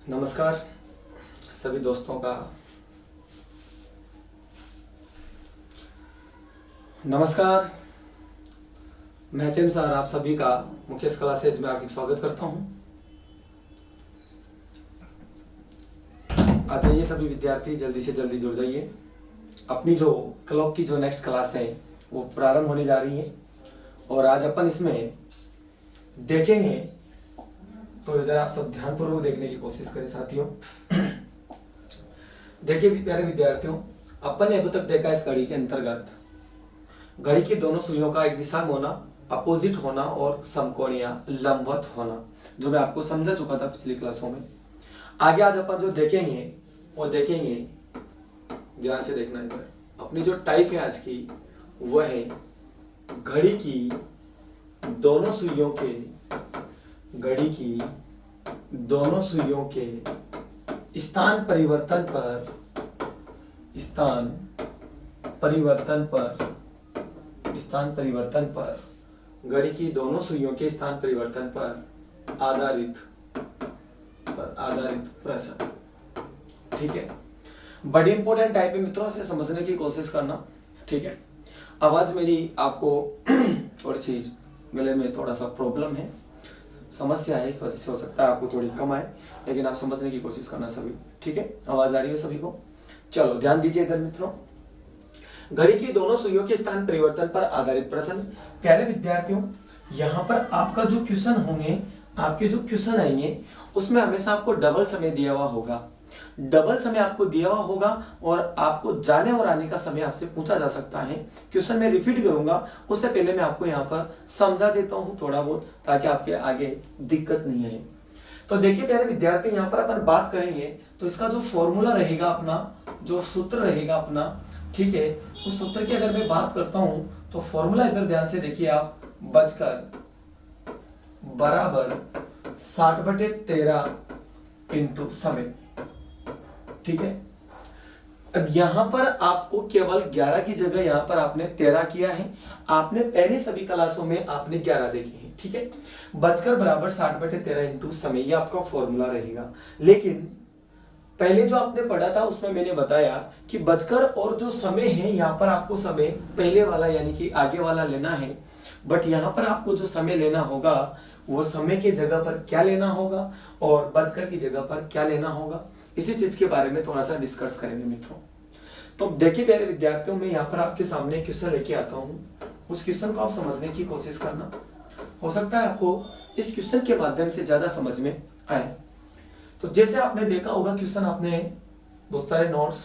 नमस्कार सभी दोस्तों का। नमस्कार, मैं एचएम सर आप सभी का मुकेश क्लासेज में हार्दिक स्वागत करता हूं। आ जाइए सभी विद्यार्थी, जल्दी से जल्दी जुड़ जाइए। अपनी जो क्लॉक की जो नेक्स्ट क्लास है वो प्रारंभ होने जा रही है और आज अपन इसमें देखेंगे, तो इधर आप सब ध्यानपूर्वक देखने की कोशिश करें साथियों। देखिए प्यारे विद्यार्थियों, अपन ने अभी तक देखा इस घड़ी के अंतर्गत घड़ी की दोनों सुइयों का एक दिशा में होना, अपोजिट होना और समकोणीय लंबवत होना, जो मैं आपको समझा चुका था पिछली क्लासों में। आगे आज अपन जो देखेंगे वो देखेंगे, ध्यान से देखना इधर। अपनी जो टाइप है आज की वह है घड़ी की दोनों सुइयों के स्थान परिवर्तन पर घड़ी की दोनों सुइयों के स्थान परिवर्तन पर आधारित प्रश्न। ठीक है, बड़ी इंपॉर्टेंट टाइप है मित्रों, से समझने की कोशिश करना। ठीक है, आवाज मेरी आपको थोड़ी चीज गले में थोड़ा सा प्रॉब्लम है, समस्या है, इस वजह से हो सकता है आपको थोड़ी कम आए, लेकिन आप समझने की कोशिश करना सभी। ठीक है, आवाज आ रही है सभी को? चलो ध्यान दीजिए इधर मित्रों। घड़ी की दोनों सुइयों के स्थान परिवर्तन पर आधारित प्रश्न। प्यारे विद्यार्थियों, यहाँ पर आपका जो क्वेश्चन होंगे, आपके जो क्वेश्चन आएंगे उसमें हमेशा आपको डबल समय दिया हुआ होगा। डबल समय आपको दिया हुआ होगा और आपको जाने और आने का समय आपसे पूछा जा सकता है। क्वेश्चन मैं रिपीट करूंगा, उससे पहले मैं आपको यहाँ पर समझा देता हूँ थोड़ा बहुत, ताकि आपके आगे दिक्कत नहीं आए। तो देखिए प्यारे विद्यार्थी, यहाँ पर अपन बात करेंगे तो इसका जो फॉर्मूला रहेगा, अपना जो सूत्र रहेगा अपना, ठीक है, उस सूत्र की अगर मैं बात करता हूँ तो फॉर्मूला इधर ध्यान से देखिए आप, बचकर बराबर 60/13 इंटू समय। ठीक है, अब यहां पर आपको केवल 11 की जगह यहां पर आपने 13 किया है। आपने पहले सभी क्लासों में आपने 11 देखे हैं। ठीक है, बचकर बराबर 60/13 इंटू समय, ये आपका फॉर्मूला रहेगा। लेकिन पहले जो आपने पढ़ा था उसमें मैंने बताया कि बचकर और जो समय है, यहाँ पर आपको समय पहले वाला यानी कि आगे वाला लेना है, बट यहाँ पर आपको जो समय लेना होगा वो समय के जगह पर क्या लेना होगा और बचकर की जगह पर क्या लेना होगा, इसी चीज के बारे में थोड़ा सा डिस्कस करेंगे मित्रों। तो देखिए प्यारे विद्यार्थियों, मैं यहाँ पर आपके सामने क्वेश्चन लेके आता हूँ, उस क्वेश्चन को आप समझने की कोशिश करना। हो सकता है आपको इस क्वेश्चन के माध्यम से ज्यादा समझ में आए। तो जैसे आपने देखा होगा क्वेश्चन, आपने बहुत सारे नोट्स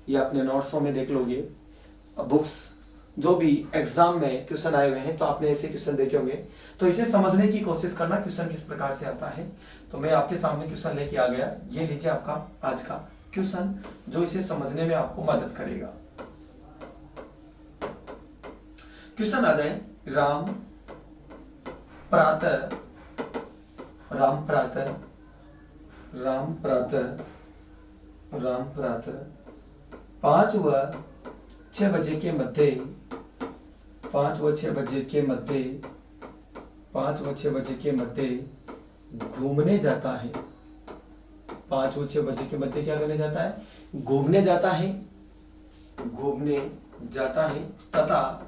या अपने नोट्सों में देख लोगे, बुक्स जो भी एग्जाम में क्वेश्चन आए हुए हैं, तो आपने ऐसे क्वेश्चन देखे होंगे। तो इसे समझने की कोशिश करना, क्वेश्चन किस प्रकार से आता है। तो मैं आपके सामने क्वेश्चन लेके आ गया, ये लीजिए आपका आज का क्वेश्चन, जो इसे समझने में आपको मदद करेगा। क्वेश्चन आ जाए, राम प्रातः 5 व 6 बजे के मध्य 5 व 6 बजे के मध्य घूमने जाता है। 5 व 6 बजे के मध्य क्या करने जाता है? घूमने जाता है तथा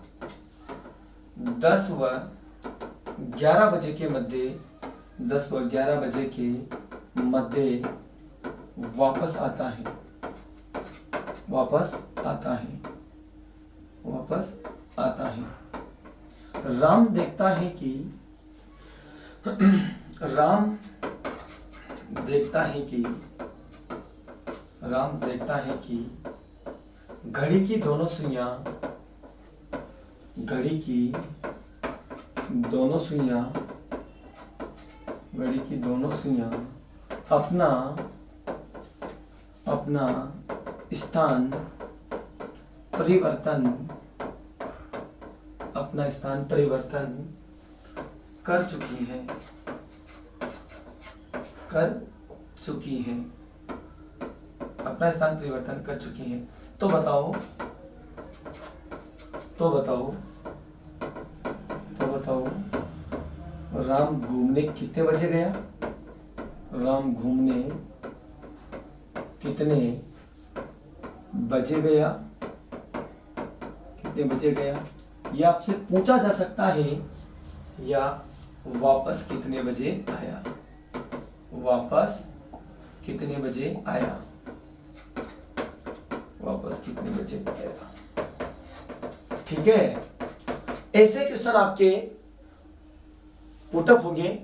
10 व 11 बजे के मध्य वापस आता है। राम देखता है कि घड़ी की दोनों सुइयां अपना स्थान परिवर्तन कर चुकी हैं। अपना स्थान परिवर्तन कर चुकी हैं। तो बताओ राम घूमने कितने बजे गया? राम घूमने कितने बजे गया, कितने बजे गया, या आपसे पूछा जा सकता है, या वापस कितने बजे आया, वापस कितने बजे आया, वापस कितने बजे आया। ठीक है, ऐसे क्वेश्चन आपके पुटअप होंगे।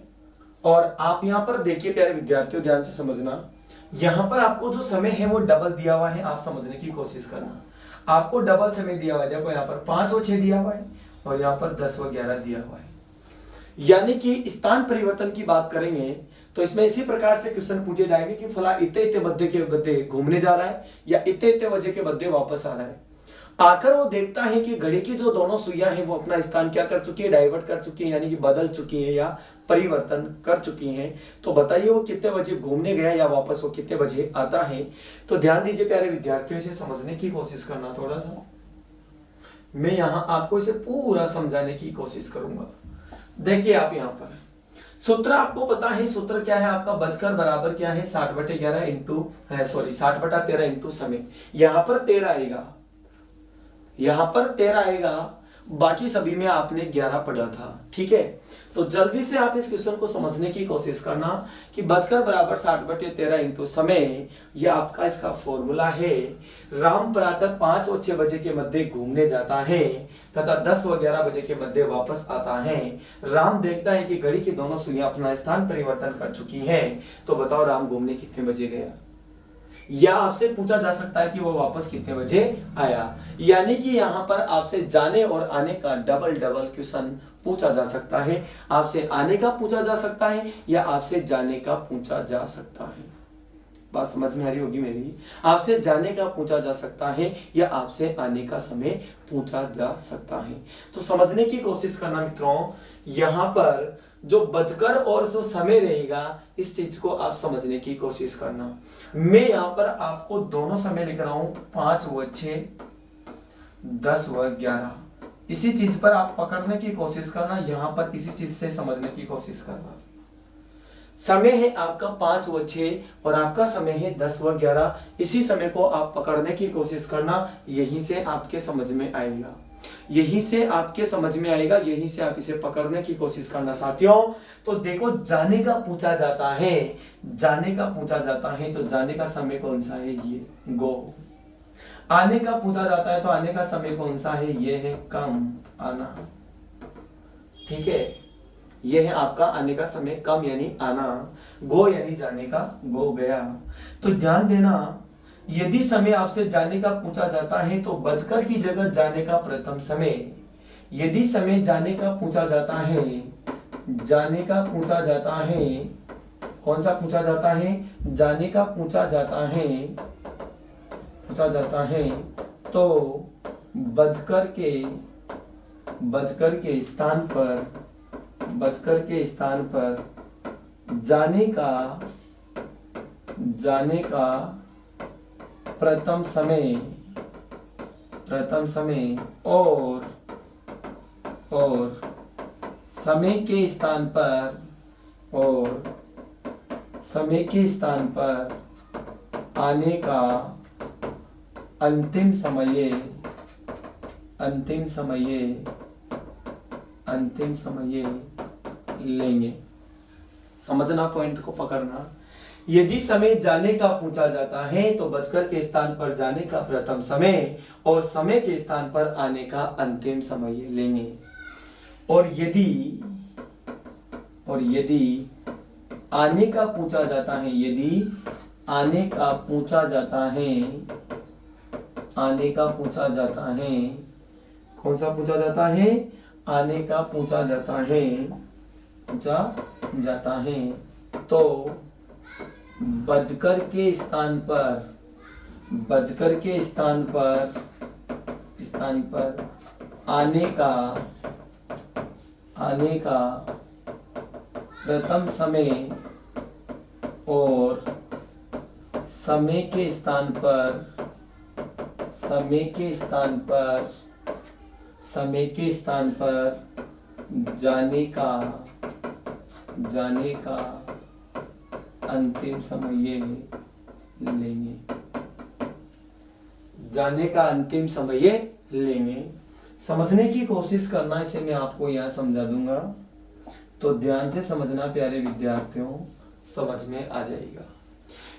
और आप यहां पर देखिए प्यारे विद्यार्थियों, ध्यान से समझना, यहां पर आपको जो समय है वो डबल दिया हुआ है, आप समझने की कोशिश करना। आपको डबल समय दिया हुआ है, देखो यहाँ पर 5 और 6 दिया हुआ है और यहाँ पर 10 व 11 दिया हुआ है। यानी कि स्थान परिवर्तन की बात करेंगे तो इसमें इसी प्रकार से क्वेश्चन पूछे जाएंगे कि फला इतने इतने बद्दे के बद्दे घूमने जा रहा है या इतने इतने बजे के बद्दे वापस आ रहा है। आकर वो देखता है कि घड़ी की जो दोनों सुइयां हैं वो अपना स्थान क्या कर चुकी है, डाइवर्ट कर चुकी है, यानी कि बदल चुकी है या परिवर्तन कर चुकी हैं। तो बताइए वो कितने बजे घूमने गया या वापस वो कितने बजे आता है। तो ध्यान दीजिए प्यारे विद्यार्थियों, इसे समझने की कोशिश करना थोड़ा सा। मैं यहाँ आपको इसे पूरा समझाने की कोशिश करूंगा। देखिए आप यहाँ पर सूत्र आपको पता है, सूत्र क्या है आपका, बजकर बराबर क्या है 60/11 इंटू 60/13 इंटू समय। यहां पर 13 आएगा, यहां पर 13 आएगा, बाकी सभी में आपने 11 पढ़ा था। ठीक है, तो जल्दी से आप इस क्वेश्चन को समझने की कोशिश करना कि बजकर बराबर 60/13 इंटू समय, यह आपका इसका फॉर्मूला है। राम प्रातः 5 और 6 बजे के मध्य घूमने जाता है तथा 10 व 11 बजे के मध्य वापस आता है। राम देखता है कि घड़ी की दोनों सुइयां अपना स्थान परिवर्तन कर चुकी हैं। तो बताओ राम घूमने कितने बजे गया, या आपसे पूछा जा सकता है कि वो वापस कितने बजे आया। यानी कि यहां पर आपसे जाने और आने का डबल डबल क्वेश्चन पूछा जा सकता है। आपसे आने का पूछा जा सकता है या आपसे जाने का पूछा जा सकता है। बात समझ में आ रही होगी मेरी। आपसे जाने का पूछा जा सकता है या आपसे आने का समय पूछा जा सकता है। तो समझने की कोशिश करना मित्रों, यहां पर जो बजकर और जो समय रहेगा इस चीज को आप समझने की कोशिश करना। मैं यहां पर आपको दोनों समय लिख रहा हूं, 5 व 6, 10 व 11। इसी चीज पर आप पकड़ने की कोशिश करना, यहां पर इसी चीज से समझने की कोशिश करना। समय है आपका 5 व 6 और आपका समय है 10 व 11। इसी समय को आप पकड़ने की कोशिश करना, यहीं से आपके समझ में आएगा, यहीं से आपके समझ में आएगा, यहीं से आप इसे पकड़ने की कोशिश करना साथियों। तो देखो जाने का पूछा जाता है, जाने का पूछा जाता है तो जाने का समय कौन सा है, ये गो। आने का पूछा जाता है तो आने का समय कौन सा है, ये है कम, आना। ठीक है, यह है आपका आने का समय, कम यानी आना, गो यानी जाने का, गो गया। तो ध्यान देना, यदि समय आपसे जाने का पूछा जाता है तो बजकर की जगह जाने का प्रथम समय। यदि समय जाने का पूछा जाता है, जाने का पूछा जाता है, कौन सा पूछा जाता है, जाने का पूछा जाता है, पूछा जाता है तो बजकर के स्थान पर, बजकर के स्थान पर जाने का प्रथम समय और समय के स्थान पर, और समय के स्थान पर आने का अंतिम समय लेंगे। समझना, पॉइंट को पकड़ना। यदि समय जाने का पूछा जाता है तो बजकर के स्थान पर जाने का प्रथम समय और समय के स्थान पर आने का अंतिम समय लेंगे। और यदि आने का पूछा जाता है, यदि आने का पूछा जाता है, आने का पूछा जाता है, कौन सा पूछा जाता है, आने का पूछा जाता है, पूछा जाता है तो बजकर के स्थान पर, बजकर के स्थान पर आने का प्रथम समय और समय के स्थान पर, समय के स्थान पर जाने का अंतिम समय लेंगे। जाने का अंतिम समय ये लेंगे। समझने की कोशिश करना, इसे मैं आपको यहाँ समझा दूंगा, तो ध्यान से समझना प्यारे विद्यार्थियों, समझ में आ जाएगा।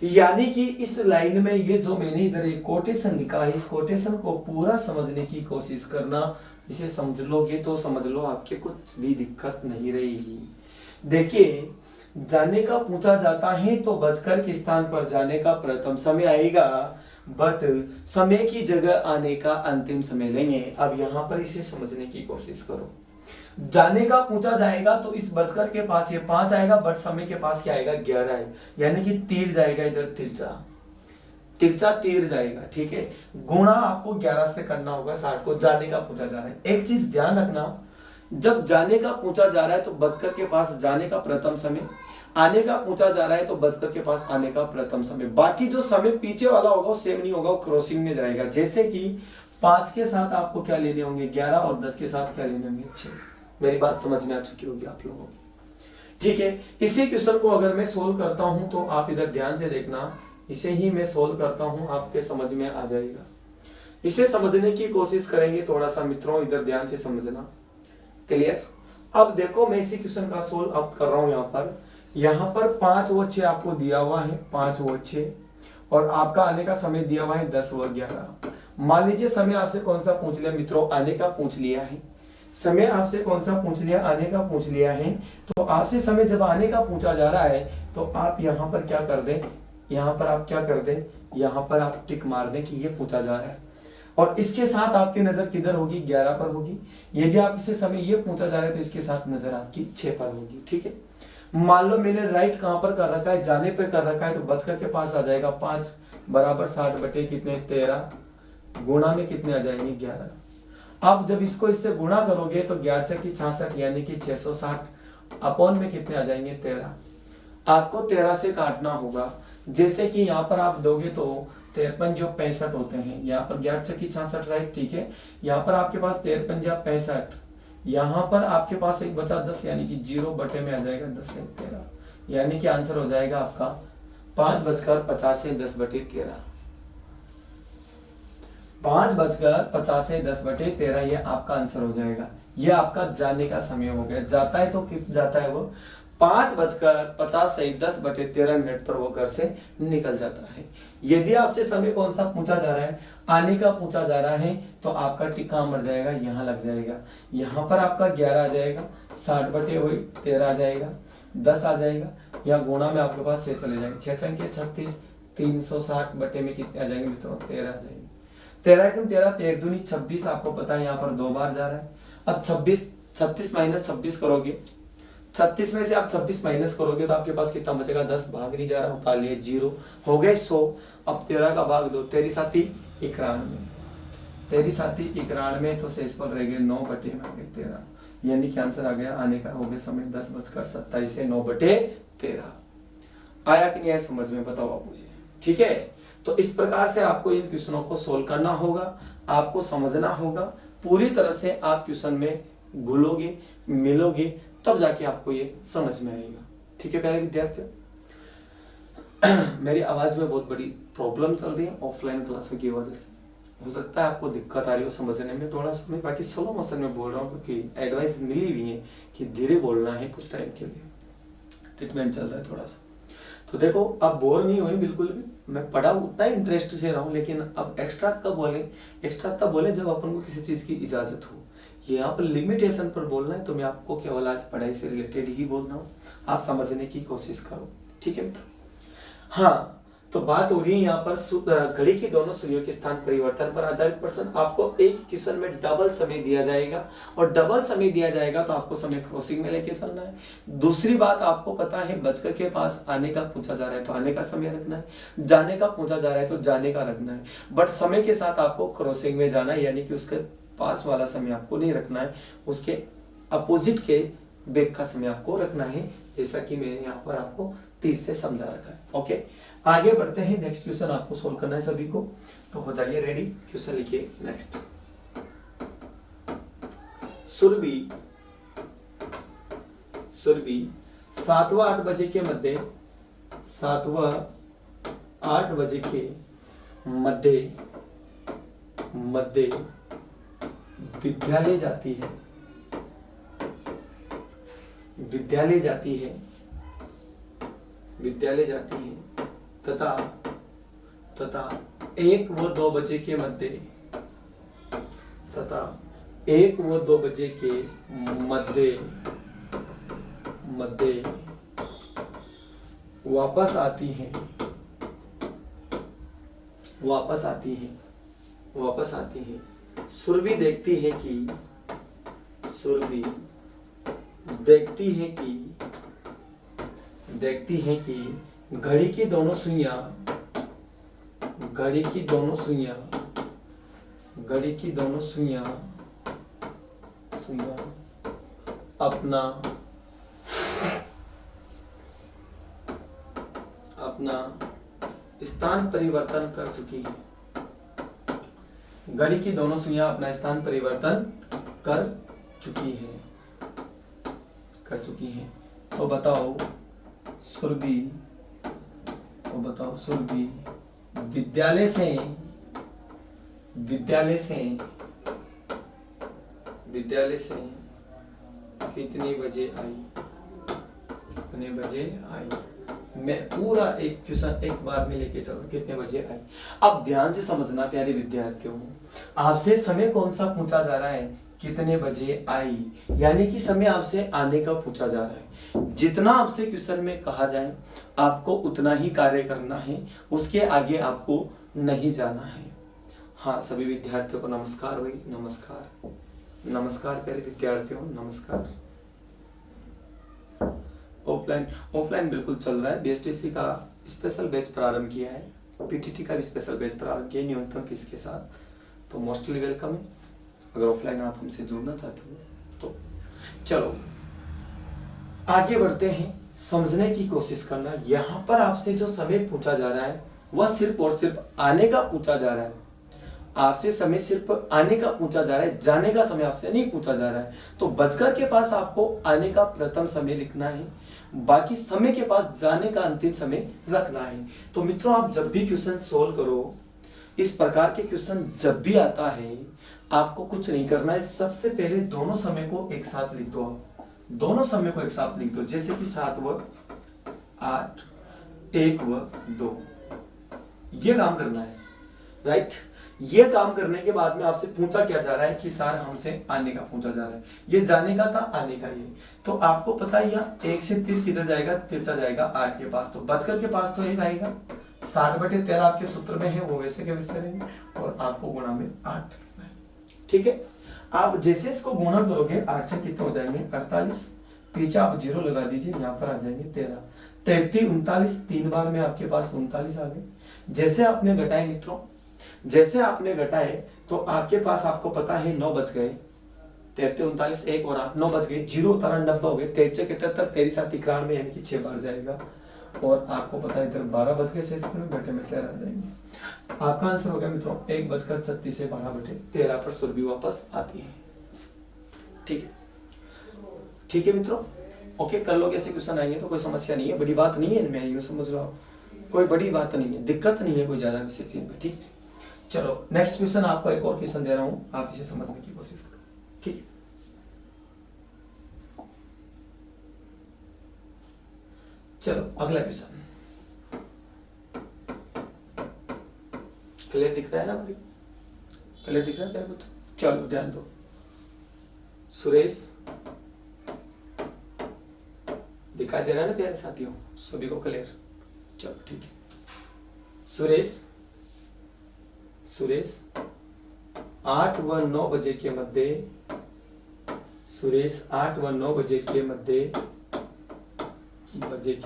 यानी कि इस लाइन में ये जो मैंने इधर एक कोटेशन लिखा है, इस कोटेशन को पूरा समझने की कोशिश करना। इसे समझ लोगे तो समझ लो, आपके कुछ भी दिक्कत नहीं रहेगी। देखिए, जाने का पूछा जाता है तो बचकर के स्थान पर जाने का प्रथम समय आएगा, बट समय की जगह आने का अंतिम समय लेंगे। अब यहाँ पर इसे समझने की कोशिश करो। जाने का पूछा जाएगा तो इस बचकर के पास ये 5 आएगा, बट समय के पास क्या आएगा, 11 है। यानी कि तीर जाएगा इधर, तिरछा तिरछा तीर जाएगा, ठीक है। गुणा आपको 11 से करना होगा 60 को। जाने का पूछा जा रहा है, एक चीज ध्यान रखना, जब जाने का पूछा जा रहा है तो बचकर के पास जाने का प्रथम समय, आने का पूछा जा रहा है तो बचकर के पास आने का प्रथम समय। बाकी जो समय पीछे वाला होगा वो सेम नहीं होगा, वो क्रॉसिंग में जाएगा। जैसे कि 5 के साथ आपको क्या लेने होंगे, 11, और 10 के साथ क्या लेने होंगे, 6। मेरी बात समझ में आ चुकी होगी आप लोगों की, ठीक है। इसी क्वेश्चन को अगर मैं सोल्व करता हूं तो आप इधर ध्यान से देखना, इसे ही मैं सोल्व करता हूं, आपके समझ में आ जाएगा। इसे समझने की कोशिश करेंगे थोड़ा सा मित्रों, इधर ध्यान से समझना, क्लियर। अब देखो, मैं इसी क्वेश्चन का सोल्व अब कर रहा हूं। यहाँ पर 5 व 6 आपको दिया हुआ है, 5 व 6, और आपका आने का समय दिया हुआ है 10 व 11। मान लीजिए समय आपसे कौन सा पूछ लिया मित्रों, आने का पूछ लिया है। समय आपसे कौन सा पूछ लिया, आने का पूछ लिया है। तो आपसे समय जब आने का पूछा जा रहा है तो आप यहाँ पर क्या कर दें, यहाँ पर आप क्या कर दें, यहाँ पर आप टिक मार दें कि ये पूछा जा रहा है। और इसके साथ आपकी नजर किधर होगी, 11 पर होगी। यदि आप इसे समय ये पूछा जा रहा है तो इसके साथ नजर आपकी 6 पर होगी, ठीक है। मान लो मैंने राइट कहां पर कर रखा है, जाने पे कर रखा है, तो बचकर के पास आ जाएगा 5 बराबर 60 बटे कितने, 13, गुणा में कितने आ जाएंगे, 11। अब जब इसको इससे गुणा करोगे तो 11 की 66 यानी कि 660 अपॉन में कितने आ जाएंगे, 13। आपको 13 से काटना होगा। जैसे कि यहाँ पर आप दोगे तो 53 जो 65 होते हैं, यहाँ पर 11 की 66 राइट, ठीक है। यहाँ पर आपके पास 53 या 65, यहाँ पर आपके पास एक बचा 10 यानी कि 0 बटे में आ जाएगा 10 से 13, यानी कि आंसर हो जाएगा आपका 5:50 से 10 बटे 13। 5:50 से 10 बटे 13, ये आपका आंसर हो जाएगा। ये आपका जाने का समय हो गया। जाता है तो कितना जाता है, वो 5:50 से 10 बटे 13 मिनट पर वो घर से निकल जाता है। यदि आपसे समय कौन सा पूछा जा रहा है, आने का पूछा जा रहा है, तो आपका टिक कहाँ मर जाएगा, यहाँ लग जाएगा। यहाँ पर आपका 11 आ जाएगा, 60 बटे वही 13 आ जाएगा, 10 आ जाएगा, या गुणा में आपके पास 6 चले जाएंगे, 6 छंके 36, 360 बटे में कितने आ जाएंगे मित्रों, 13 आ जाएंगे। 13 क्यों 13, 13 दूनी 26, आपको पता है यहाँ पर 2 बार जा रहा है। अब 36 माइनस 26 करोगे, 36 में से आप 26 माइनस करोगे तो आपके पास कितना बचेगा, 10 भाग नहीं जा रहा, उतार लिए 0 हो गए 100। अब 13 का भाग 2, 13 साथी 91, 13 साथी 91, तो शेष पर रह गए 9 बटे में 13, यानी कि आंसर आ गया आने का हो गया समय 10:27 से 9 बटे 13। आया कि नहीं आया समझ में, बताओ आप मुझे, ठीक है। तो इस प्रकार से आपको इन क्वेश्चनों को सोल्व करना होगा, आपको समझना होगा, पूरी तरह से आप क्वेश्चन में घुलोगे मिलोगे, तब जाके आपको ये समझ में आएगा, ठीक है प्यारे विद्यार्थियों। मेरी आवाज में बहुत बड़ी प्रॉब्लम चल रही है ऑफलाइन क्लासों की वजह से, हो सकता है आपको दिक्कत आ रही हो समझने में थोड़ा समय, बाकी स्लो मोशन में बोल रहा हूँ क्योंकि एडवाइस मिली हुई है कि धीरे बोलना है कुछ टाइम के लिए, ट्रीटमेंट चल रहा है थोड़ा सा। तो देखो, आप बोर नहीं हुए बिल्कुल भी, मैं पढ़ा उतना इंटरेस्ट से रहा हूँ, लेकिन अब एक्स्ट्रा कब बोले, एक्स्ट्रा तब बोले जब अपन को किसी चीज़ की इजाज़त हो। यहाँ पर लिमिटेशन पर बोलना है, तो मैं आपको केवल आज पढ़ाई से रिलेटेड ही बोल रहा हूँ, आप समझने की कोशिश करो, ठीक है मित्र। हाँ, तो बात हो रही है यहाँ पर घड़ी की दोनों सुइयों के स्थान परिवर्तन पर आधारित प्रश्न। आपको एक क्वेश्चन में डबल समय दिया जाएगा, और डबल समय दिया जाएगा तो आपको समय क्रॉसिंग में लेके चलना है। दूसरी बात आपको पता है, बचकर के पास आने का पूछा जा रहा है तो आने का समय रखना है, जाने का पूछा जा रहा है तो जाने का रखना है, बट समय के साथ आपको क्रॉसिंग में जाना है, यानी कि उसके पास वाला समय आपको नहीं रखना है, उसके अपोजिट के बैक का समय आपको रखना है, जैसा कि मैंने यहाँ पर आपको तीर से समझा रखा है। ओके, आगे बढ़ते हैं, नेक्स्ट क्वेश्चन आपको सोल्व करना है सभी को, तो हो जाइए रेडी, क्वेश्चन लिखिए नेक्स्ट। सुरभि 7-8 बजे के मध्य 7-8 बजे के मध्य मध्य विद्यालय जाती है, विद्यालय जाती है, विद्यालय जाती है तथा 1 व 2 बजे के मध्य, तथा 1 व 2 बजे के मध्य वापस आती हैं, वापस आती हैं, वापस आती हैं। सुरभि देखती है कि, सुरभि देखती है कि, देखती है कि घड़ी की दोनों सुइयां, घड़ी की दोनों सुइयां, घड़ी की दोनों सुइयां अपना स्थान परिवर्तन कर चुकी है, घड़ी की दोनों सुइयां अपना स्थान परिवर्तन कर चुकी है, कर चुकी हैं। तो बताओ सुरभि, तो बताओ सुरभि विद्यालय से, विद्यालय से, विद्यालय से कितने बजे आई, कितने बजे आई। मैं पूरा एक क्वेश्चन एक बार में लेके चल, कितने बजे आई। अब ध्यान से समझना प्यारे विद्यार्थियों, आपसे समय कौन सा पूछा जा रहा है, कितने बजे आई, यानी कि समय आपसे आने का पूछा जा रहा है। जितना आपसे क्वेश्चन में कहा जाए आपको उतना ही कार्य करना है, उसके आगे आपको नहीं जाना है। हाँ, सभी विद्यार्थियों को नमस्कार भाई, नमस्कार, नमस्कार प्यारे विद्यार्थियों, नमस्कार। ऑफलाइन बिल्कुल चल रहा है। बीएसटीसी का स्पेशल बैच प्रारंभ किया है, पीटीटी का भी स्पेशल बैच प्रारंभ किया है न्यूनतम फीस के साथ, तो मोस्टली वेलकम है। अगर ऑफलाइन आप हमसे जुड़ना चाहते हो तो चलो आगे बढ़ते हैं, समझने की कोशिश करना। यहाँ पर आपसे जो समय पूछा जा रहा है वह सिर्फ और सिर्फ आने का पूछा जा रहा है, आपसे समय सिर्फ आने का पूछा जा रहा है, जाने का समय आपसे नहीं पूछा जा रहा है। तो बचकर के पास आपको आने का प्रथम समय लिखना है, बाकी समय के पास जाने का अंतिम समय रखना है। तो मित्रों, आप जब भी क्वेश्चन सोल्व करो, इस प्रकार के क्वेश्चन जब भी आता है, आपको कुछ नहीं करना है। सबसे पहले दोनों समय को एक साथ लिख दो, दोनों समय को एक साथ लिख दो। जैसे कि 7 व 8, 1 व 2, ये काम करना है, राइट। ये काम करने के बाद में आपसे पूछा क्या जा रहा है कि सर हमसे आने का पूछा जा रहा है, ये जाने का था, आने का ये। तो आपको पता है यहाँ 1 से 3 किधर जाएगा, तिरछा जाएगा 8 के पास, तो बचकर के पास तो 1 आएगा। 60/13 आपके सूत्र में है, वो वैसे के वैसे रहेंगे, और आपको गुणा में 8, ठीक है। आप जैसे इसको गुणा करोगे 8 से कितने हो जाएंगे, 48, पीछे आप 0 लगा दीजिए, यहाँ पर आ जाएंगे 13, 33, 39, 3 बार में आपके पास 39 आ गए। जैसे आपने घटाए मित्रों, जैसे आपने घटाए तो आपके पास, आपको पता है 9 बच गए, 33, 39, 1 और 8, 9 बच गए, 0 उतारा 90 हो गए, 33, 71, 33, 7, 91, यानी कि 6 बार जाएगा। और आपको पता है इधर 12 बच गए, शेष में घटे में 13 आ जाएंगे। आपका आंसर हो गया मित्रों 1:36 से 12/13 पर सुरभि वापस आती है, ठीक है, ठीक है मित्रों। ओके, कर लोगे, ऐसे क्वेश्चन आएंगे तो कोई समस्या नहीं है, बड़ी बात नहीं है इनमें, यूं समझ लो, कोई बड़ी बात नहीं है, दिक्कत नहीं है कोई ज्यादा विशेष इनमें, ठीक है। चलो नेक्स्ट क्वेश्चन, आपको एक और क्वेश्चन दे रहा हूं, आप इसे समझने की कोशिश करो, ठीक है। चलो अगला क्वेश्चन, क्लियर दिख रहा है ना भाई, क्लियर दिख रहा है प्यारे बच्चों। चलो ध्यान दो, सुरेश दिखाई दे रहा है ना प्यारे साथियों, सभी को क्लियर, चलो ठीक है। सुरेश 8 व 9 बजे के मध्य, सुरेश 8 व 9 बजे के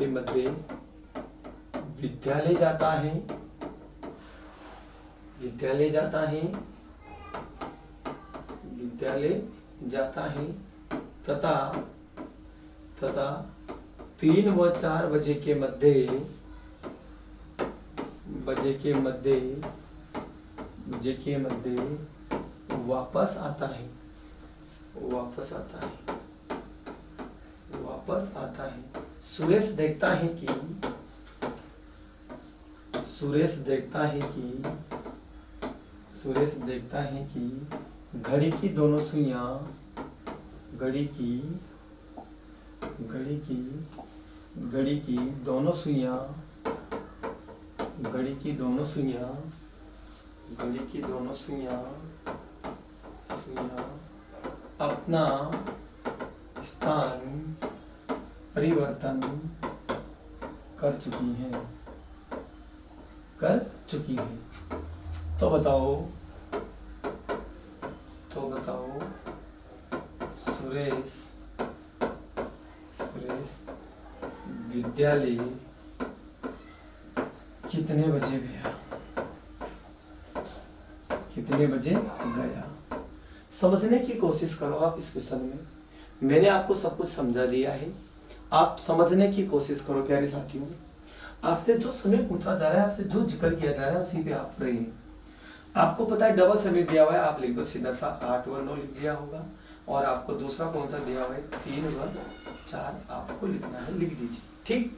मध्य विद्यालय जाता है, विद्यालय जाता है, विद्यालय जाता है तथा 3 व 4 बजे के मध्य वापस आता है, वापस आता है। सुरेश देखता है कि सुरेश देखता है कि घड़ी की दोनों सुइयां घड़ी की दोनों सुइयां अपना स्थान परिवर्तन कर चुकी हैं। तो बताओ सुरेश विद्यालय कितने बजे गया? समझने की कोशिश करो आप इस क्वेश्चन में। मैंने आपको सब कुछ समझा दिया है, आप समझने की कोशिश करो प्यारे साथियों। आपसे जो समय पूछा जा रहा है, आपसे जो जिक्र किया जा रहा है, उसी पे आप रहिए। आपको पता है डबल समय दिया हुआ है, आप लिख दो सीधा सा 8 व 9 लिख दिया होगा। और आपको दूसरा कौन सा दिया हुआ है 3 व 4 आपको लिखना है, लिख दीजिए। ठीक,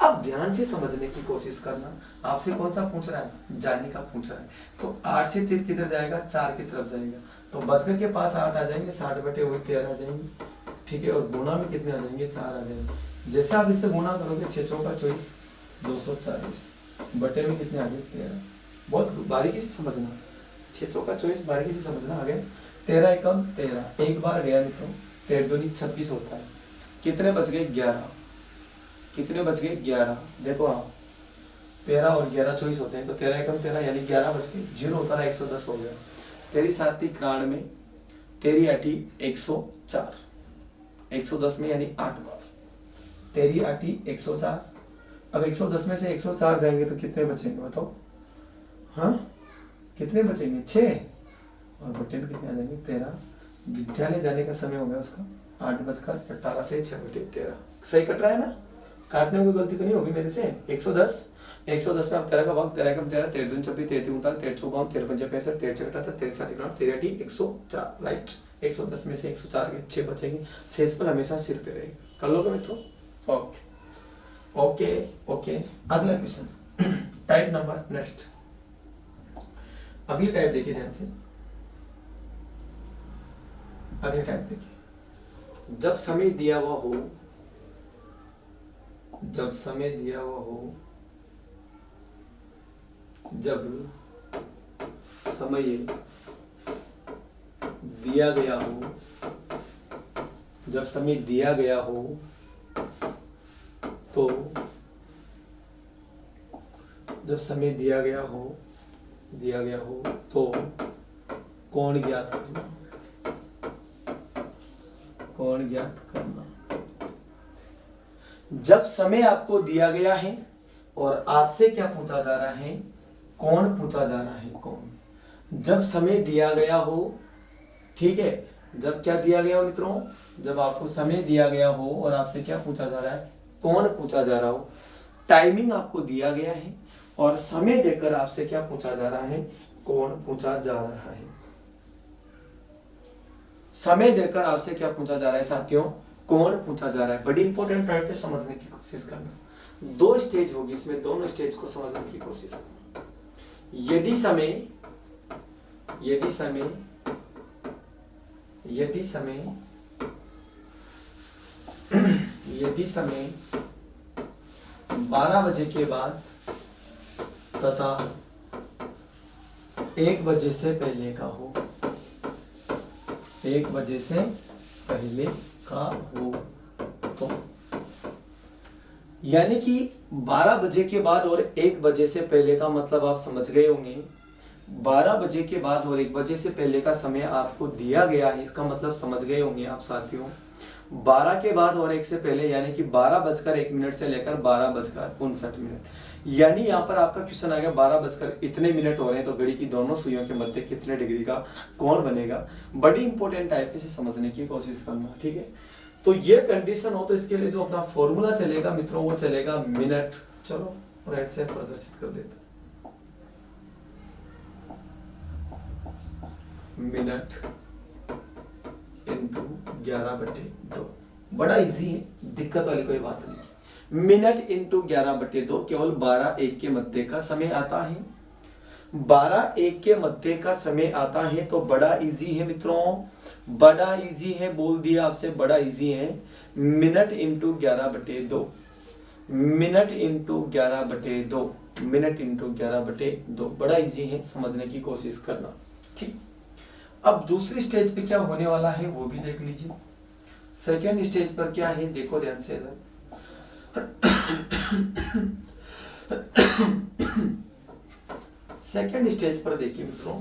अब ध्यान से समझने की कोशिश करना। आपसे कौन सा पूछ रहा है? जाने का पूछ रहा है। तो 8 से 3 किधर जाएगा? 4 की तरफ जाएगा। तो बचकर के पास 8 आ जाएंगे, 60 बटे वही 13 आ जाएंगे। ठीक है, और गुना में कितने आ जाएंगे? 4 आ जाएंगे। जैसे आप इससे गुना करोगे 6 चौका 24 240 बटे में कितने आ गए? 13। बहुत बारीकी से समझना, 6 चौका 24 बारीकी से समझना। आ गए 13 एकम 13, एक बार गया नहीं तो 13 दूनी 26 होता है। कितने बच गए? 11। कितने बच गए? 11। देखो आप 13 और 11 24 होते हैं, तो 13 एकम 13 यानी 11 बच गए। 0 होता है 110 हो गया। तेरी 7 93, तेरी 8 104, 110 में यानी 8 बार। तेरी 8 104। अब 110 में से 104 जाएंगे तो कितने बचेंगे बताओ? हाँ, कितने बचेंगे? 6। और बटे में कितने आ जाएंगे? 13। विद्यालय जाने का समय हो गया उसका 8:18 से 6/13। सही कट रहा है ना? काटने में कोई गलती तो नहीं होगी मेरे से? 110 में आप 13 का भाग 13 एकम 13, 13 दूनी 26, 13 तीन 39, 13 चौका 13 पंजे 65, 13 छः 78, 13 7 91, 13 8 104। राइट, 110 में से 104 के 6 बचेंगे। शेष पर हमेशा सिर पे रहेगा। कर लोगे मित्रों? ओके। अगला क्वेश्चन टाइप नंबर नेक्स्ट। अगली टाइप देखिए ध्यान से। अगली टाइप देखिए। जब समय दिया हुआ हो, जब समय दिया गया हो, तो कोण ज्ञात करना। जब समय आपको दिया गया है और आपसे क्या पूछा जा रहा है? कौन पूछा जा रहा है? कौन। जब समय दिया गया हो, ठीक है, जब क्या दिया गया हो मित्रों? जब आपको समय दिया गया हो और आपसे क्या पूछा जा रहा है? कौन पूछा जा रहा हो। टाइमिंग आपको दिया गया है और समय देकर आपसे क्या पूछा जा रहा है? कौन पूछा जा रहा है। समय देकर आपसे क्या पूछा जा रहा है साथियों? कौन पूछा जा रहा है। बड़ी इंपॉर्टेंट पॉइंट है, समझने की कोशिश करना। 2 स्टेज होगी इसमें, दोनों स्टेज को समझने की कोशिश करना। यदि समय 12 बजे के बाद तथा 1 बजे से पहले का हो, 1 बजे से पहले का हो, तो यानी कि 12 बजे के बाद और 1 बजे से पहले का मतलब आप समझ गए होंगे। 12 बजे के बाद और 1 बजे से पहले का समय आपको दिया गया है, इसका मतलब समझ गए होंगे आप साथियों। 12 के बाद और 1 से पहले यानी कि 12:01 से लेकर 12:59, यानी यहाँ पर आपका क्वेश्चन आ गया 12:इतने हो रहे हैं, तो घड़ी की दोनों सुइयों के मध्य कितने डिग्री का कोण बनेगा। बड़ी इंपॉर्टेंट टाइप से समझने की कोशिश करना, ठीक है। तो ये कंडीशन हो तो इसके लिए जो अपना फॉर्मूला चलेगा मित्रों, वो चलेगा मिनट। चलो राइट से प्रदर्शित कर देते हैं। Minute into 11/2। बड़ा इजी है, दिक्कत वाली कोई बात नहीं। मिनट इंटू 11/2 केवल 12-1 के मध्य का समय आता है। 12 1 के मध्य का समय आता है तो बड़ा इजी है मित्रों, बड़ा इजी है, बोल दिया आपसे बड़ा इजी है। Minute into 11/2, minute into 11/2, minute into 11/2, बड़ा इजी है, समझने की कोशिश करना। ठीक, अब दूसरी स्टेज पे क्या होने वाला है वो भी देख लीजिए। सेकेंड स्टेज पर क्या है देखो ध्यान से इधर। सेकेंड स्टेज पर देखिए मित्रों,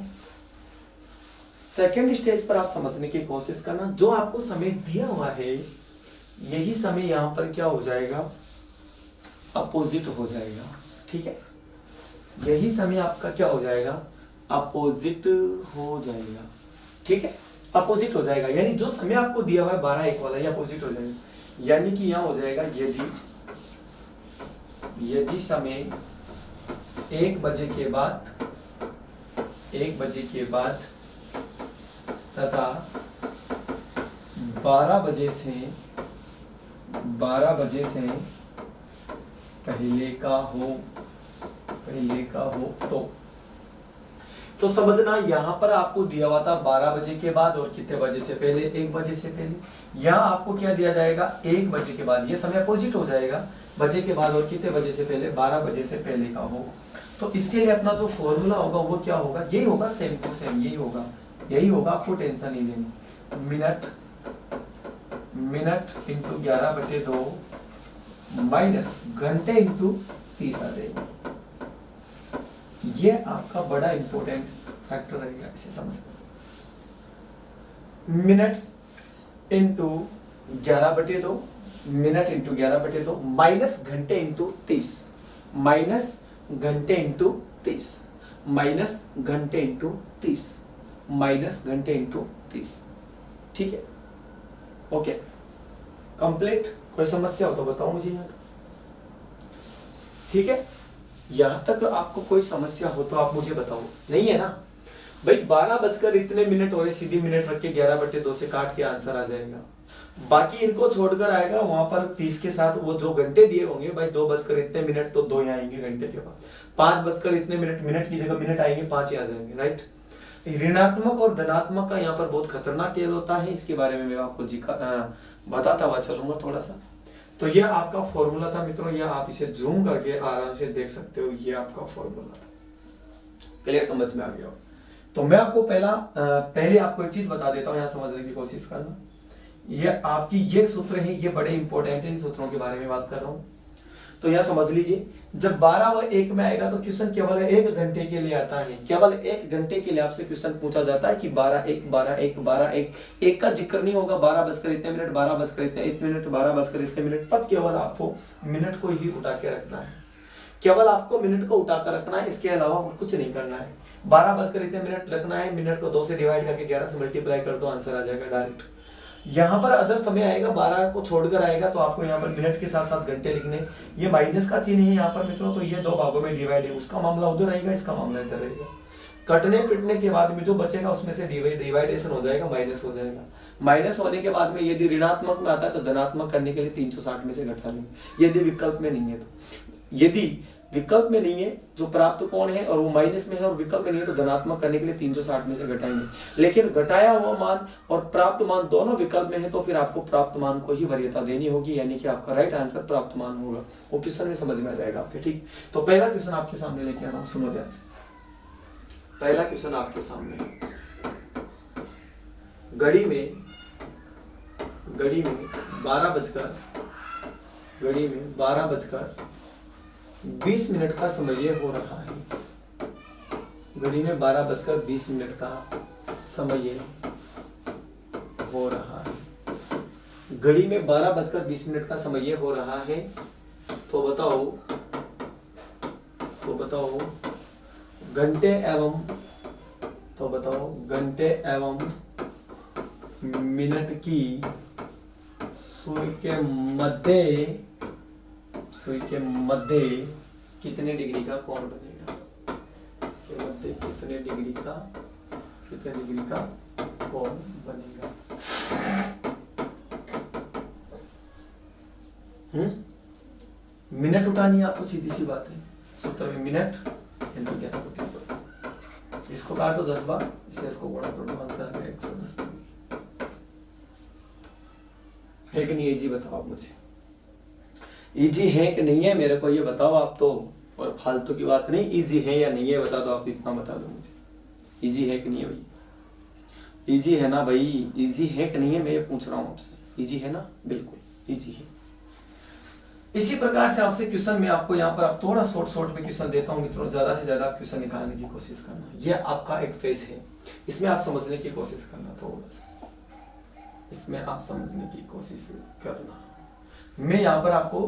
सेकेंड स्टेज पर आप समझने की कोशिश करना। जो आपको समय दिया हुआ है यही समय यहां पर क्या हो जाएगा, अपोजिट हो जाएगा। ठीक है, यही समय आपका क्या हो जाएगा, अपोजिट हो जाएगा। ठीक है, अपोजिट हो जाएगा, यानी जो समय आपको दिया हुआ है 12 1 वाला, ये अपोजिट हो जाएगा। यानी कि यहां हो जाएगा यदि समय 1 बजे के बाद, 1 बजे के बाद तथा 12 बजे से पहले का हो तो समझना यहां पर आपको दिया हुआ था 12 बजे के बाद और कितने बजे से पहले, 1 बजे से पहले। यहां आपको क्या दिया जाएगा, 1 बजे के बाद, ये समय अपोजिट हो जाएगा, बजे के बाद और कितने बजे से पहले, 12 बजे से पहले का हो। तो इसके लिए अपना जो फॉर्मूला होगा वो क्या होगा, यही होगा, सेम टू सेम यही होगा, आपको टेंशन नहीं लेनी। मिनट इंटू 11/2 माइनस घंटे इंटू 30 आ जाएगी। ये आपका बड़ा इंपॉर्टेंट फैक्टर रहेगा, इसे समझना। Minute into 11/2, minute into 11/2 minus घंटे इंटू 30, माइनस घंटे इंटू 30, माइनस घंटे इंटू 30, माइनस घंटे इंटू 30। ठीक है, ओके, कंप्लीट। कोई समस्या हो तो बताओ मुझे यहाँ। ठीक है, यहां तक आपको कोई समस्या हो तो आप मुझे बताओ, नहीं है ना भाई। 12 बजकर इतने मिनट हो रहे, सीधी मिनट रख के 11/2 से काट के आंसर आ जाएगा। बाकी इनको छोड़कर आएगा वहां पर 30 के साथ वो जो घंटे दिए होंगे भाई, 2 बजकर इतने मिनट तो 2 यहाँ आएंगे घंटे के बाद, 5 बजकर इतने मिनट, मिनट की जगह मिनट आएंगे, 5 ही आ जाएंगे, राइट। ऋणात्मक और धनात्मक का यहाँ पर बहुत खतरनाक खेल होता है, इसके बारे में मैं आपको बताता हुआ चलूंगा थोड़ा सा। तो यह आपका फॉर्मूला था मित्रों, यह आप इसे जूम करके आराम से देख सकते हो, ये आपका फॉर्मूला था। क्लियर, समझ में आ गया हो? तो मैं आपको पहले आपको एक चीज बता देता हूं, यहां समझने की कोशिश करना। ये आपकी ये सूत्र है, ये बड़े इंपॉर्टेंट है, इन सूत्रों के बारे में बात कर रहा हूं। तो यह समझ लीजिए, जब 12 व 1 में आएगा तो क्वेश्चन केवल 1 घंटे के लिए आता है, केवल 1 घंटे के लिए आपसे क्वेश्चन पूछा जाता है कि 12 1 12 1 12 1, एक का जिक्र नहीं होगा 12 बजकर इतने मिनट, 12 बजकर इतने 1 मिनट, 12 बजकर इतने मिनट, तब केवल आपको मिनट को ही उठा के रखना है, केवल आपको मिनट को उठा कर रखना है, इसके अलावा कुछ नहीं करना है। 12 बजकर इतने मिनट रखना है, मिनट को 2 से डिवाइड करके 11 से मल्टीप्लाई कर दो, आंसर आ जाएगा डायरेक्ट। यहाँ पर अदर समय आएगा, 12 को छोड़कर आएगा तो आपको यहाँ पर मिनट के साथ साथ घंटे लिखने, ये माइनस का चिन्ह है यहाँ पर मित्रों, तो ये 2 भागों में डिवाइड है, उसका मामला उधर रहेगा, इसका मामला इधर रहेगा। कटने पिटने के बाद में जो बचेगा उसमें से डिवाइडेशन हो जाएगा, माइनस हो जाएगा। माइनस होने के बाद में यदि ऋणात्मक में आता है तो धनात्मक करने के लिए 360 में से घटा लेंगे, यदि विकल्प में नहीं है तो। यदि विकल्प में नहीं है, जो प्राप्त कोण है और वो माइनस में है और विकल्प में नहीं है, तो धनात्मक करने के लिए 360 में से घटाएंगे। लेकिन घटाया हुआ मान और प्राप्त मान दोनों विकल्प में है तो फिर आपको प्राप्त मान को ही वरीयता देनी होगी, यानी कि आपका राइट आंसर प्राप्त मान होगा। वो क्वेश्चन में समझ में आ जाएगा आपके। ठीक, तो पहला क्वेश्चन आपके सामने लेके आ रहा हूं, सुनो ध्यान से। पहला क्वेश्चन आपके सामने, घड़ी में 12 बजकर 20 मिनट का समय हो रहा है। घड़ी में 12 बजकर 20 मिनट का समय हो रहा है। घड़ी में 12 बजकर 20 मिनट का समय हो रहा है, तो बताओ घंटे एवं मिनट की सुई के मध्य कितने डिग्री का कोण बनेगा, के मध्य कितने डिग्री का कोण बनेगा। मिनट उठानी है आपको, सीधी सी बात है, सूत्र में मिनट इंटू 11/2। इसको काटो 10 बार, इसे इसको गुणा करो, आंसर आ गया 110 डिग्री। है कि नहीं इजी, बताओ आप मुझे, इजी है कि नहीं है मेरे को ये बताओ आप तो, और फालतू की बात नहीं, इजी है या नहीं है बता दो आप, इतना बता दो मुझे, इजी है कि नहीं है भाई, इजी है ना भाई, इजी है कि नहीं है मैं ये पूछ रहा हूँ आपसे, इजी है ना, बिल्कुल इजी है। इसी प्रकार से आपसे क्वेश्चन में आपको यहाँ पर आप थोड़ा शॉर्ट में क्वेश्चन देता हूँ मित्रों, ज्यादा से ज्यादा क्वेश्चन निकालने की कोशिश करना, ये आपका एक फेज है, इसमें आप समझने की कोशिश करना, थोड़ा सा इसमें आप समझने की कोशिश करना। मैं यहाँ पर आपको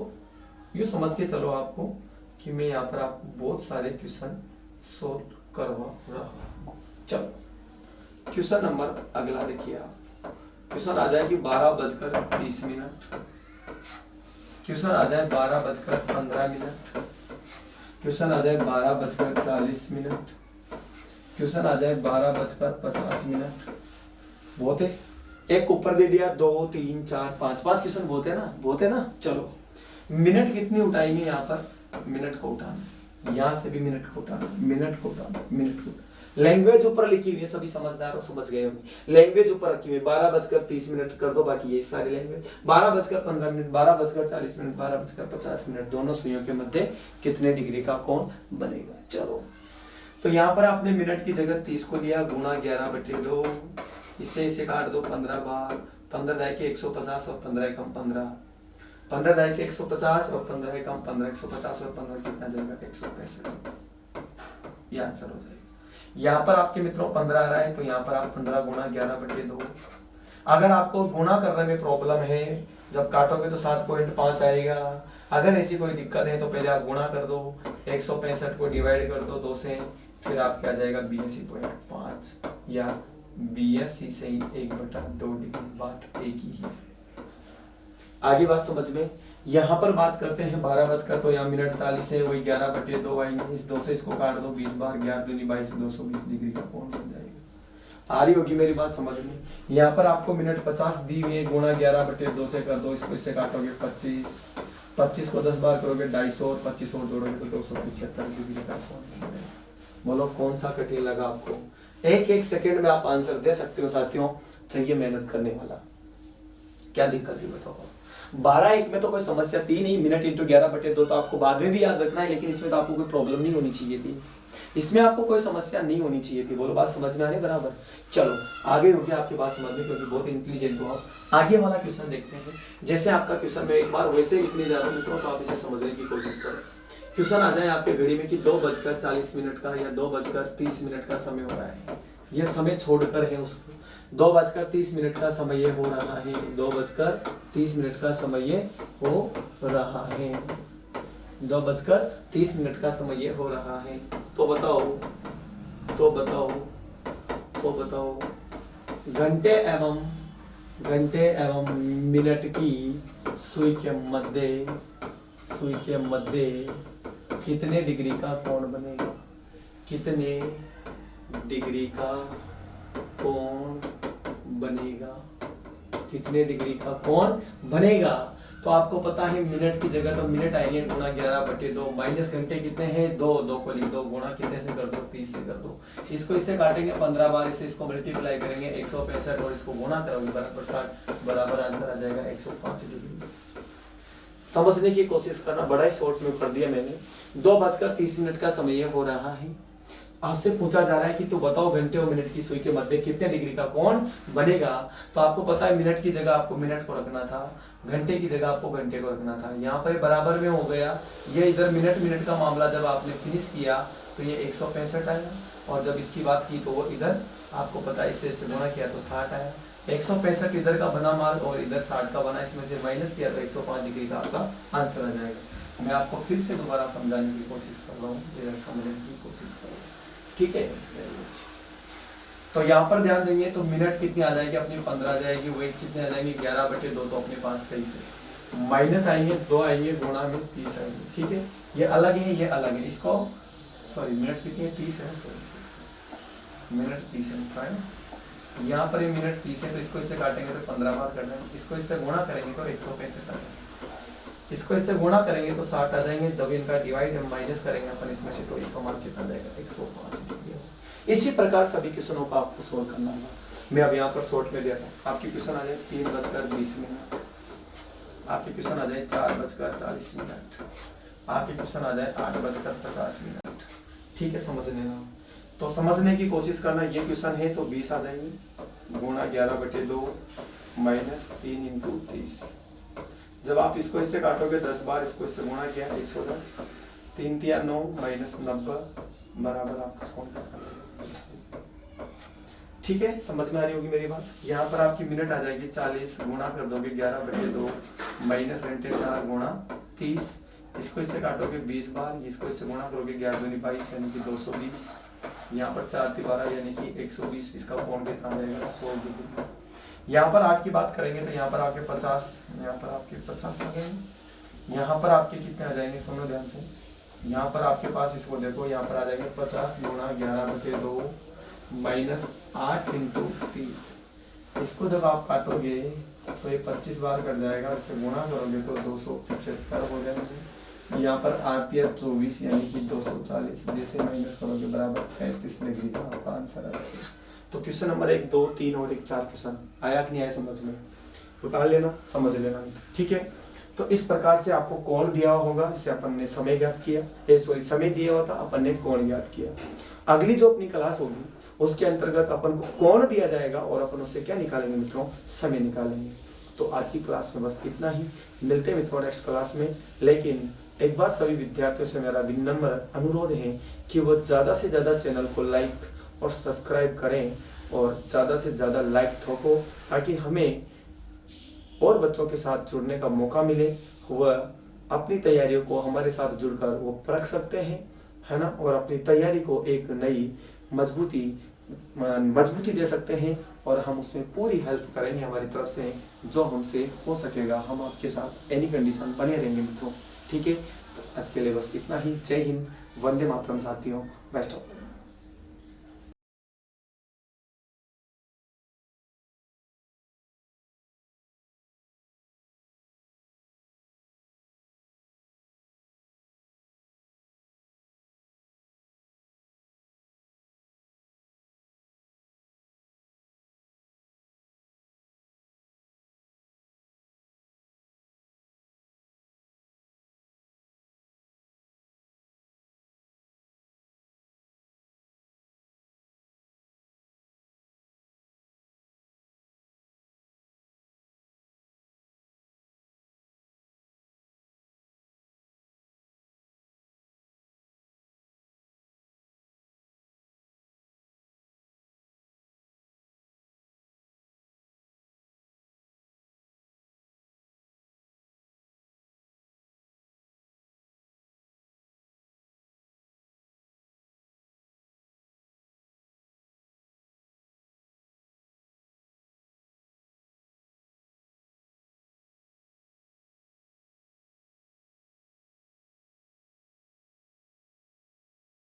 यूँ समझ के चलो आपको कि मैं यहाँ पर आपको बहुत सारे क्वेश्चन सोल्व करवा रहा हूँ। चलो क्वेश्चन नंबर अगला देखिए आप, क्वेश्चन आ जाए कि 12:30, क्वेश्चन आ जाए 12:15, क्वेश्चन आ जाए 12:40, क्वेश्चन आ जाए 12:50। बहुत है, एक ऊपर दे दिया, 2 3 4 5 क्वेश्चन बहुत है ना। चलो मिनट कितनी उठाएंगे यहाँ पर, मिनट को उठाना, यहाँ से भी मिनट को उठाना, मिनट को उठाना। लैंग्वेज ऊपर लिखी हुई है, सभी समझदार हो, समझ गए होंगे, लैंग्वेज ऊपर रखी हुई है, 12:30 कर दो, बाकी ये सारी लैंग्वेज, 12:15, 12:40, 12:50 दोनों सुइयों के मध्य कितने डिग्री का कोण बनेगा। चलो तो यहाँ पर आपने मिनट की जगह 30 को लिया, गुणा 11/2, इसे काट दो 15 बार, 15 दाई के 150 और 15 कम 15, 15 दाई के 150 और 15 कम 15, 150 और 15 कितना जाएगा 165। ये आंसर हो जाएगा। यहाँ पर आपके मित्रों 15 आ रहा है, तो यहाँ पर आप 15 गुणा 11/2। अगर आपको गुणा करने में प्रॉब्लम है, जब काटोगे तो 7.5 आएगा। अगर ऐसी कोई दिक्कत है तो पहले आप गुणा कर दो, 165 को डिवाइड कर दो 2 से, फिर आपका जाएगा 82.5 या 82 से 1/2 डिग्री, बात एक ही है। आगे बात समझ में, यहाँ पर बात करते हैं 12 बजकर, तो यहाँ मिनट 40 है, वही 11/2 आएंगे, इस 2 से इसको काट दो 20 बार, 11 दूनी 22, 220 डिग्री का कोण बन जाएगा। आ रही होगी मेरी बात समझ में। यहाँ पर आपको मिनट 50 दी हुई है, गुणा 11/2 से कर दो, इसको इससे काटोगे 25 को 10 बार करोगे 250 और 25 और जोड़ोगे तो 275 डिग्री का कोण बन जाएगा। बोलो कौन सा कठिन लगा आपको? एक सेकंड में आप आंसर दे सकते हो साथियों, चाहिए मेहनत करने वाला। क्या दिक्कत है बताओ? 12:1 में तो कोई समस्या थी नहीं, मिनट इंटू 11/2 तो आपको बाद में भी याद रखना है, लेकिन इसमें तो आपको कोई प्रॉब्लम नहीं होनी चाहिए थी, इसमें आपको कोई समस्या नहीं होनी चाहिए थी। बोलो बात समझ में आ रही बराबर? चलो आगे हो गया आपके बात समझ में, क्योंकि बहुत इंटेलिजेंट हो आप। आगे वाला क्वेश्चन देखते हैं। जैसे आपका क्वेश्चन में एक बार वैसे लिखने जा रहा हूँ मित्रों, तो आप इसे समझने की कोशिश करें। क्वेश्चन आ जाए आपके घड़ी में कि 2:40 का या 2:30 का समय हो रहा है, ये समय छोड़कर है उसको, 2:30 का समय ये हो रहा है, 2:30 का समय ये हो रहा है, 2:30 का समय ये हो रहा है। तो बताओ घंटे एवं मिनट की सुई के मध्य कितने डिग्री का कोण बनेगा? कितने डिग्री का कोण बनेगा? कितने डिग्री का कोण बनेगा? तो आपको पता है मिनट की जगह तो मिनट आएंगे गुणा 11/2, माइनस घंटे कितने हैं 2 को लिख दो, गुणा कितने से कर दो 30 से कर दो, इसको इससे काटेंगे 15 बार, इससे इसको मल्टीप्लाई करेंगे 165 और इसको गुणा करोगे बराबर 60, बराबर आंसर आ जाएगा 105 डिग्री। समझने की कोशिश करना, बड़ा ही शॉर्ट में कर दिया मैंने। 2:30 का समय हो रहा है, आपसे पूछा जा रहा है कि तू बताओ घंटे और मिनट की सुई के मध्य कितने डिग्री का कोण बनेगा। तो आपको पता है मिनट की जगह आपको मिनट को रखना था, घंटे की जगह आपको घंटे को रखना था। यहाँ पर बराबर में हो गया, ये इधर मिनट का मामला जब आपने फिनिश किया तो ये 165 आया, और जब इसकी बात की तो वो इधर आपको पता है इससे गुणा किया तो 60 आया। 165 इधर का बना माल और इधर 60 का बना, इसमें से माइनस किया तो 105 डिग्री का आपका आंसर आ जाएगा। मैं आपको फिर से दोबारा समझाने की कोशिश कर रहा हूँ, समझने की कोशिश कर रहा हूँ, ठीक है। तो यहाँ पर ध्यान देंगे तो मिनट कितनी आ जाएगी अपनी 15 आ जाएगी, वही कितने आ जाएंगे 11/2, तो अपने पास 23 है, माइनस आएंगे 2 आएंगे, गुणा में 30 आएंगे, ठीक है। ये अलग है, ये अलग है, इसको सॉरी मिनट कितनी है 30 है, सॉरी मिनट 30 है, यहाँ पर ये मिनट 30 है, तो इसको इससे काटेंगे तो 15 बार करना है, इसको इससे गुणा करेंगे तो 165 आ जाएंगे, इसको इससे गुणा करेंगे तो 60 आ जाएंगे, जब इनका डिवाइड हम माइनस करेंगे अपन इसमें से, तो इसका मान कितना जाएगा 105 डिग्री। इसी प्रकार सभी क्वेश्चनों को आपको सोल्व करना होगा। मैं अब यहाँ पर शॉर्ट में दे रहा हूँ। आपकी क्वेश्चन आ जाए 3:20, आपके क्वेश्चन आ जाए 4:40, आपके क्वेश्चन आ जाए 8:50। ठीक है, समझ लेना। तो समझने की कोशिश करना। ये क्वेश्चन है तो 20 आ जाएंगे, गुणा 11/2 माइनस 3 × 30। जब आप इसको इससे काटोगे 10 बार, इसको इससे गुणा किया 110, 3 × 9 माइनस 90 बराबर आपका कौन का। ठीक है, समझ में आ रही होगी मेरी बात। यहाँ पर आपकी मिनट आ जाएगी 40, गुणा कर दोगे 11/2 माइनस 4 गुणा 30, इसको इससे काटोगे 20 बार, इसको इससे गुणा करोगे 11 दूनी 22 यानी कि 220, यहाँ पर 4 × 12 यानी कि 120, इसका कोण कितना आ जाएगा 100 डिग्री। यहाँ पर 8 की बात करेंगे तो यहाँ पर आपके 50, यहाँ पर आपके 50 आ जाएंगे, यहाँ पर आपके कितने आ जाएंगे, सुनो ध्यान से। यहाँ पर आपके पास इसको देखो, यहाँ पर आ जाएंगे 50 गुणा 11/2 माइनस 8 × 30। इसको जब आप काटोगे तो ये 25 बार कट जाएगा, इससे गुणा करोगे तो 275 हो जाएंगे। यहाँ पर 8 या 24 यानी कि 240, जैसे माइनस करोगे बराबर 35 डिग्री का आपका आंसर आएगा। तो क्वेश्चन नंबर 1, 2, 3 और 4 क्वेश्चन आया कि नहीं आया समझ में, उतार लेना, समझ लेना। ठीक है, तो इस प्रकार से आपको कोण दिया होगा, इससे अपन ने समय ज्ञात किया, समय दिया हुआ था, अपन ने कोण ज्ञात किया। अगली जो अपनी क्लास होगी उसके अंतर्गत अपन को कोण दिया जाएगा और अपन उससे क्या निकालेंगे मित्रों, समय निकालेंगे। तो आज की क्लास में बस इतना ही, मिलते हैं मित्रों नेक्स्ट क्लास में। लेकिन एक बार सभी विद्यार्थियों से मेरा विनम्र अनुरोध है कि वो ज़्यादा से ज़्यादा चैनल को लाइक और सब्सक्राइब करें और ज़्यादा से ज़्यादा लाइक ठोको, ताकि हमें और बच्चों के साथ जुड़ने का मौका मिले, वह अपनी तैयारियों को हमारे साथ जुड़कर वो परख सकते हैं, है ना, और अपनी तैयारी को एक नई मजबूती दे सकते हैं। और हम उसमें पूरी हेल्प करेंगे हमारी तरफ से, जो हमसे हो सकेगा हम आपके साथ एनी कंडीशन बने रहेंगे मित्रों। ठीक है, तो आज के लिए बस इतना ही। जय हिंद, वंदे मातरम साथियों, बेस्ट ऑफ